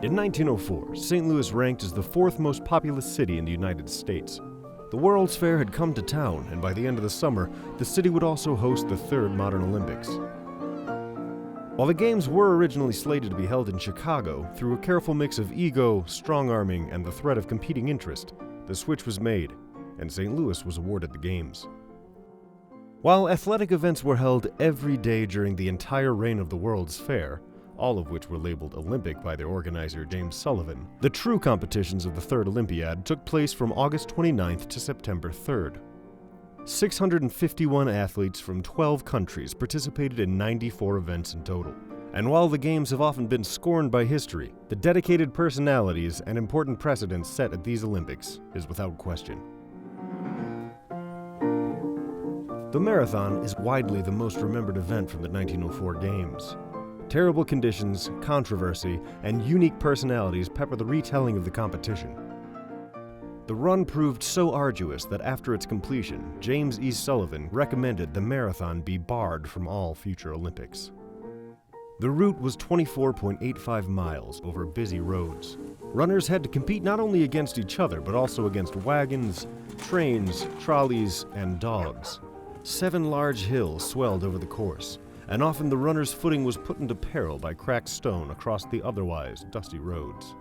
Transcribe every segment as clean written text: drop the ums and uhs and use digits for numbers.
In 1904, St. Louis ranked as the fourth most populous city in the United States. The World's Fair had come to town, and by the end of the summer, the city would also host the third modern Olympics. While the Games were originally slated to be held in Chicago, through a careful mix of ego, strong-arming, and the threat of competing interest, the switch was made, and St. Louis was awarded the Games. While athletic events were held every day during the entire reign of the World's Fair, all of which were labeled Olympic by their organizer James Sullivan, the true competitions of the Third Olympiad took place from August 29th to September 3rd. 651 athletes from 12 countries participated in 94 events in total. And while the Games have often been scorned by history, the dedicated personalities and important precedents set at these Olympics is without question. The marathon is widely the most remembered event from the 1904 Games. Terrible conditions, controversy, and unique personalities pepper the retelling of the competition. The run proved so arduous that after its completion, James E. Sullivan recommended the marathon be barred from all future Olympics. The route was 24.85 miles over busy roads. Runners had to compete not only against each other, but also against wagons, trains, trolleys, and dogs. 7 large hills swelled over the course, and often the runner's footing was put into peril by cracked stone across the otherwise dusty roads.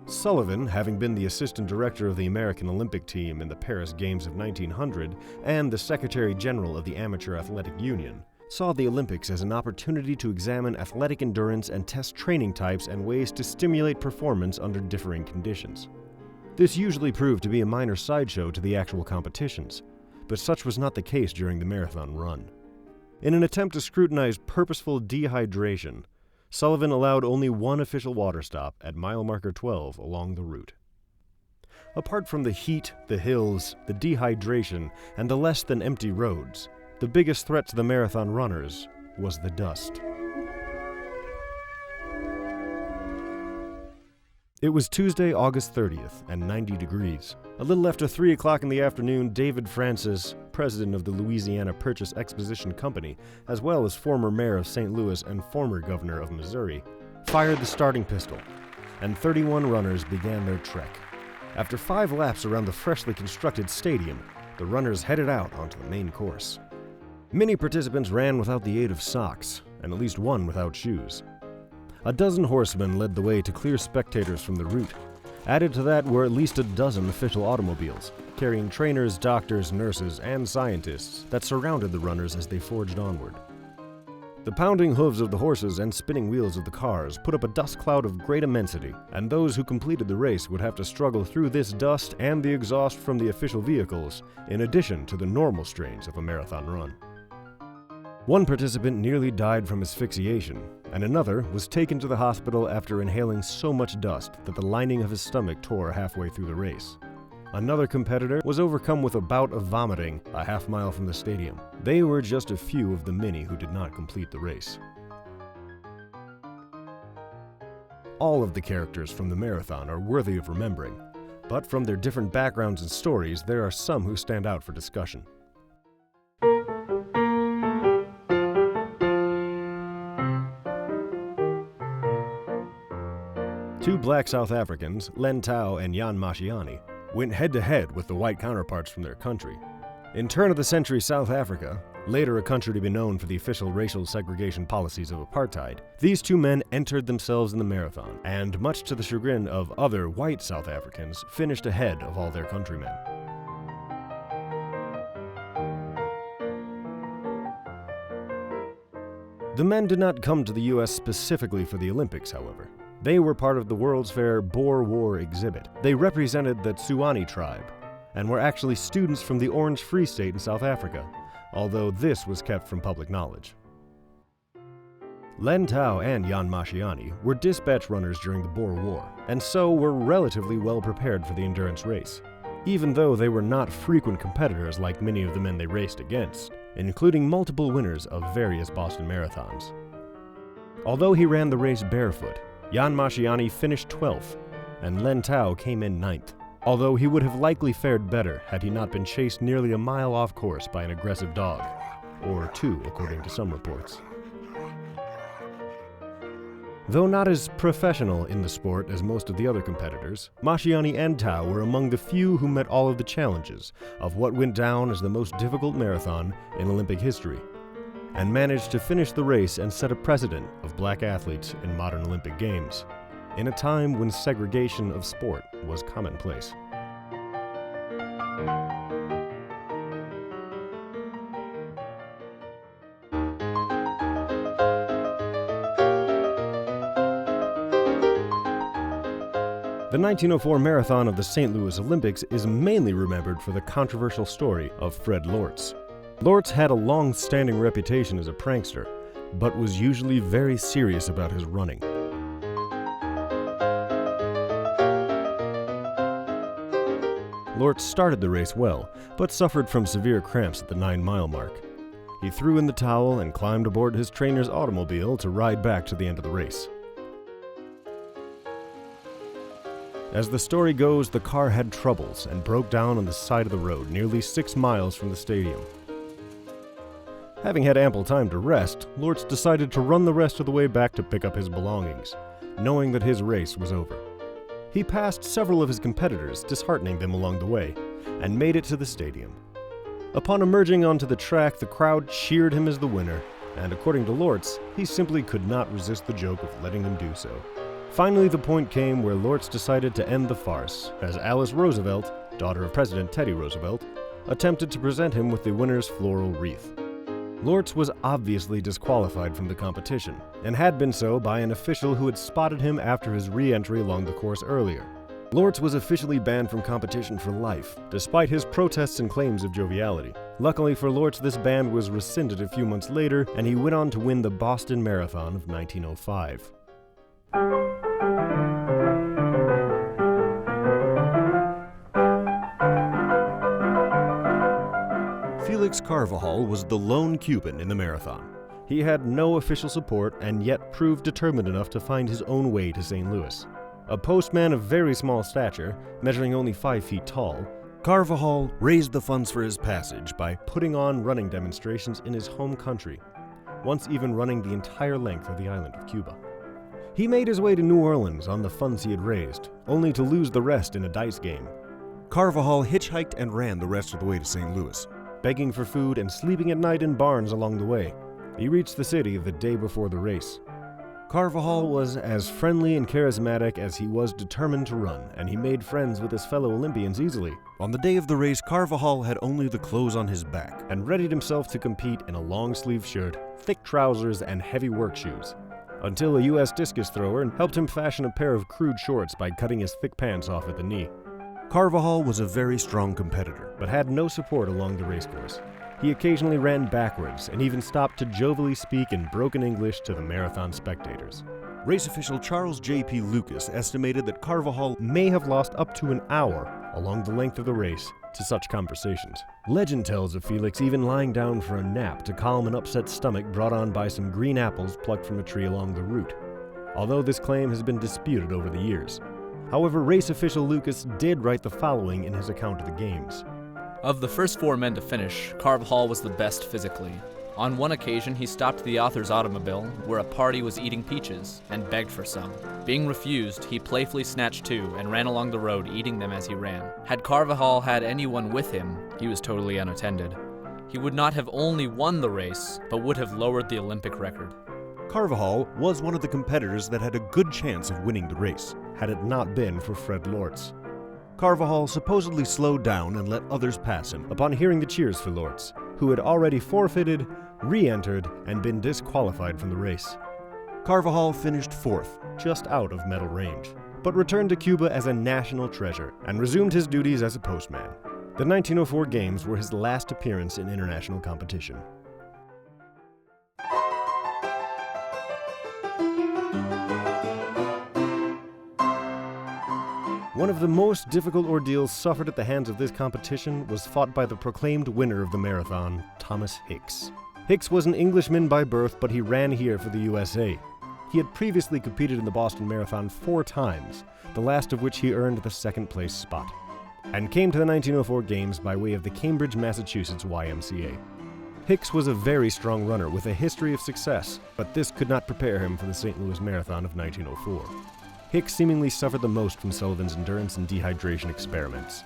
Sullivan, having been the assistant director of the American Olympic team in the Paris Games of 1900 and the Secretary General of the Amateur Athletic Union, saw the Olympics as an opportunity to examine athletic endurance and test training types and ways to stimulate performance under differing conditions. This usually proved to be a minor sideshow to the actual competitions, but such was not the case during the marathon run. In an attempt to scrutinize purposeful dehydration, Sullivan allowed only one official water stop at mile marker 12 along the route. Apart from the heat, the hills, the dehydration, and the less than empty roads, the biggest threat to the marathon runners was the dust. It was Tuesday, August 30th, and 90 degrees. A little after 3 o'clock in the afternoon, David Francis, president of the Louisiana Purchase Exposition Company, as well as former mayor of St. Louis and former governor of Missouri, fired the starting pistol, and 31 runners began their trek. After 5 laps around the freshly constructed stadium, the runners headed out onto the main course. Many participants ran without the aid of socks, and at least one without shoes. A dozen horsemen led the way to clear spectators from the route. Added to that were at least a dozen official automobiles, carrying trainers, doctors, nurses, and scientists that surrounded the runners as they forged onward. The pounding hooves of the horses and spinning wheels of the cars put up a dust cloud of great immensity, and those who completed the race would have to struggle through this dust and the exhaust from the official vehicles, in addition to the normal strains of a marathon run. One participant nearly died from asphyxiation, and another was taken to the hospital after inhaling so much dust that the lining of his stomach tore halfway through the race. Another competitor was overcome with a bout of vomiting a half mile from the stadium. They were just a few of the many who did not complete the race. All of the characters from the marathon are worthy of remembering, but from their different backgrounds and stories, there are some who stand out for discussion. Two black South Africans, Len Tau and Jan Mashiane, went head-to-head with the white counterparts from their country. In turn-of-the-century South Africa, later a country to be known for the official racial segregation policies of apartheid, these two men entered themselves in the marathon, and much to the chagrin of other white South Africans, finished ahead of all their countrymen. The men did not come to the U.S. specifically for the Olympics, however. They were part of the World's Fair Boer War exhibit. They represented the Tswana tribe, and were actually students from the Orange Free State in South Africa, although this was kept from public knowledge. Len Tau and Jan Mashiane were dispatch runners during the Boer War, and so were relatively well prepared for the endurance race. even though they were not frequent competitors like many of the men they raced against, including multiple winners of various Boston marathons. Although he ran the race barefoot, Jan Masciani finished 12th, and Len Tao came in 9th, although he would have likely fared better had he not been chased nearly a mile off course by an aggressive dog, or two according to some reports. Though not as professional in the sport as most of the other competitors, Masciani and Tao were among the few who met all of the challenges of what went down as the most difficult marathon in Olympic history, and managed to finish the race and set a precedent of black athletes in modern Olympic Games, in a time when segregation of sport was commonplace. The 1904 marathon of the St. Louis Olympics is mainly remembered for the controversial story of Fred Lortz. Lortz had a long-standing reputation as a prankster, but was usually very serious about his running. Lortz started the race well, but suffered from severe cramps at the 9-mile mark. He threw in the towel and climbed aboard his trainer's automobile to ride back to the end of the race. As the story goes, the car had troubles and broke down on the side of the road nearly 6 miles from the stadium. Having had ample time to rest, Lortz decided to run the rest of the way back to pick up his belongings, knowing that his race was over. He passed several of his competitors, disheartening them along the way, and made it to the stadium. Upon emerging onto the track, the crowd cheered him as the winner, and according to Lortz, he simply could not resist the joke of letting them do so. Finally, the point came where Lortz decided to end the farce, as Alice Roosevelt, daughter of President Teddy Roosevelt, attempted to present him with the winner's floral wreath. Lortz was obviously disqualified from the competition, and had been so by an official who had spotted him after his re-entry along the course earlier. Lortz was officially banned from competition for life, despite his protests and claims of joviality. Luckily for Lortz, this ban was rescinded a few months later, and he went on to win the Boston Marathon of 1905. Felix Carvajal was the lone Cuban in the marathon. He had no official support and yet proved determined enough to find his own way to St. Louis. A postman of very small stature, measuring only 5 feet tall, Carvajal raised the funds for his passage by putting on running demonstrations in his home country, once even running the entire length of the island of Cuba. He made his way to New Orleans on the funds he had raised, only to lose the rest in a dice game. Carvajal hitchhiked and ran the rest of the way to St. Louis, begging for food and sleeping at night in barns along the way. He reached the city the day before the race. Carvajal was as friendly and charismatic as he was determined to run, and he made friends with his fellow Olympians easily. On the day of the race, Carvajal had only the clothes on his back and readied himself to compete in a long-sleeve shirt, thick trousers, and heavy work shoes, until a U.S. discus thrower helped him fashion a pair of crude shorts by cutting his thick pants off at the knee. Carvajal was a very strong competitor, but had no support along the racecourse. He occasionally ran backwards and even stopped to jovially speak in broken English to the marathon spectators. Race official Charles J.P. Lucas estimated that Carvajal may have lost up to an hour along the length of the race to such conversations. Legend tells of Felix even lying down for a nap to calm an upset stomach brought on by some green apples plucked from a tree along the route, although this claim has been disputed over the years. However, race official Lucas did write the following in his account of the games. Of the first 4 men to finish, Carvajal was the best physically. On one occasion, he stopped the author's automobile, where a party was eating peaches, and begged for some. Being refused, he playfully snatched 2 and ran along the road, eating them as he ran. Had Carvajal had anyone with him, he was totally unattended. He would not have only won the race, but would have lowered the Olympic record. Carvajal was one of the competitors that had a good chance of winning the race, had it not been for Fred Lortz. Carvajal supposedly slowed down and let others pass him upon hearing the cheers for Lortz, who had already forfeited, re-entered, and been disqualified from the race. Carvajal finished 4th, just out of medal range, but returned to Cuba as a national treasure and resumed his duties as a postman. The 1904 Games were his last appearance in international competition. One of the most difficult ordeals suffered at the hands of this competition was fought by the proclaimed winner of the marathon, Thomas Hicks. Hicks was an Englishman by birth, but he ran here for the USA. He had previously competed in the Boston Marathon 4 times, the last of which he earned the second-place spot, and came to the 1904 Games by way of the Cambridge, Massachusetts YMCA. Hicks was a very strong runner with a history of success, but this could not prepare him for the St. Louis Marathon of 1904. Hicks seemingly suffered the most from Sullivan's endurance and dehydration experiments.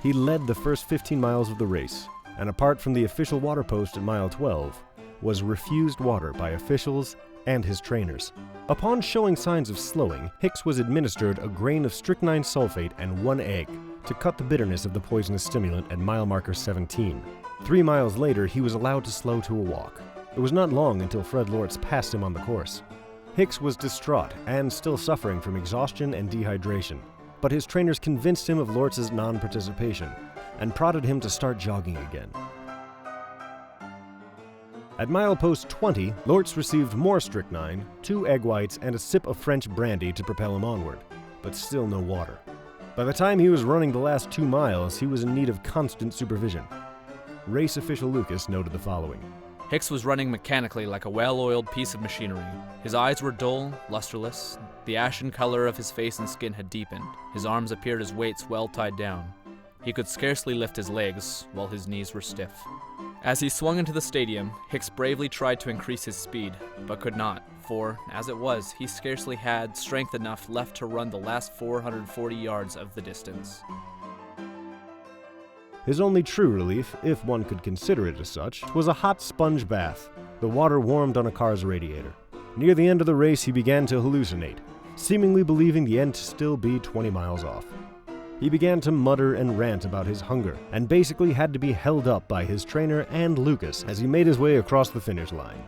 He led the first 15 miles of the race, and apart from the official water post at mile 12, was refused water by officials and his trainers. Upon showing signs of slowing, Hicks was administered a grain of strychnine sulfate and 1 egg to cut the bitterness of the poisonous stimulant at mile marker 17. 3 miles later, he was allowed to slow to a walk. It was not long until Fred Lortz passed him on the course. Hicks was distraught and still suffering from exhaustion and dehydration, but his trainers convinced him of Lortz's non-participation and prodded him to start jogging again. At milepost 20, Lortz received more strychnine, 2 egg whites, and a sip of French brandy to propel him onward, but still no water. By the time he was running the last 2 miles, he was in need of constant supervision. Race official Lucas noted the following. Hicks was running mechanically like a well-oiled piece of machinery. His eyes were dull, lusterless. The ashen color of his face and skin had deepened. His arms appeared as weights well tied down. He could scarcely lift his legs, while his knees were stiff. As he swung into the stadium, Hicks bravely tried to increase his speed, but could not, for, as it was, he scarcely had strength enough left to run the last 440 yards of the distance. His only true relief, if one could consider it as such, was a hot sponge bath. The water warmed on a car's radiator. Near the end of the race, he began to hallucinate, seemingly believing the end to still be 20 miles off. He began to mutter and rant about his hunger, and basically had to be held up by his trainer and Lucas as he made his way across the finish line.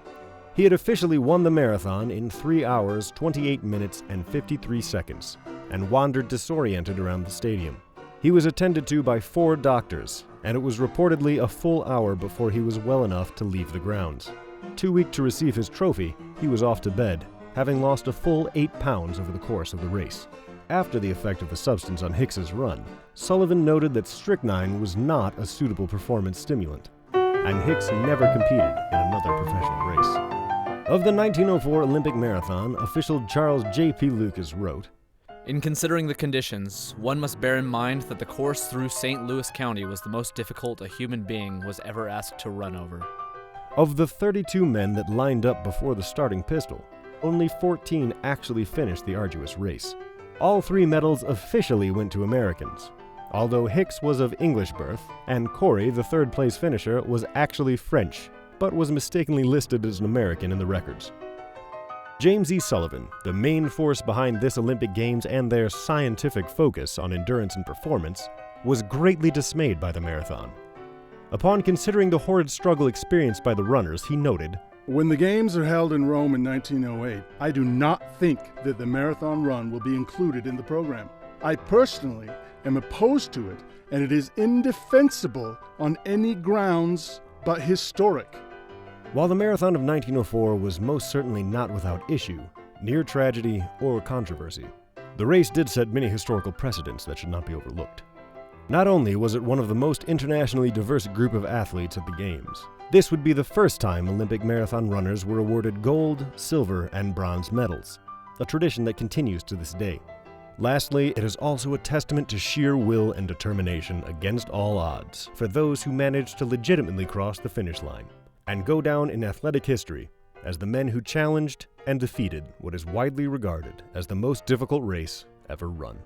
He had officially won the marathon in 3 hours, 28 minutes, and 53 seconds, and wandered disoriented around the stadium. He was attended to by 4 doctors, and it was reportedly a full hour before he was well enough to leave the grounds. Too weak to receive his trophy, he was off to bed, having lost a full 8 pounds over the course of the race. After the effect of the substance on Hicks's run, Sullivan noted that strychnine was not a suitable performance stimulant, and Hicks never competed in another professional race. Of the 1904 Olympic Marathon, official Charles J.P. Lucas wrote, In considering the conditions, one must bear in mind that the course through St. Louis County was the most difficult a human being was ever asked to run over. Of the 32 men that lined up before the starting pistol, only 14 actually finished the arduous race. All 3 medals officially went to Americans, although Hicks was of English birth, and Corey, the 3rd-place finisher, was actually French, but was mistakenly listed as an American in the records. James E. Sullivan, the main force behind this Olympic Games and their scientific focus on endurance and performance, was greatly dismayed by the marathon. Upon considering the horrid struggle experienced by the runners, he noted, When the Games are held in Rome in 1908, I do not think that the marathon run will be included in the program. I personally am opposed to it, and it is indefensible on any grounds but historic. While the marathon of 1904 was most certainly not without issue, near tragedy, or controversy, the race did set many historical precedents that should not be overlooked. Not only was it one of the most internationally diverse group of athletes at the Games, this would be the first time Olympic marathon runners were awarded gold, silver, and bronze medals, a tradition that continues to this day. Lastly, it is also a testament to sheer will and determination against all odds for those who managed to legitimately cross the finish line and go down in athletic history as the men who challenged and defeated what is widely regarded as the most difficult race ever run.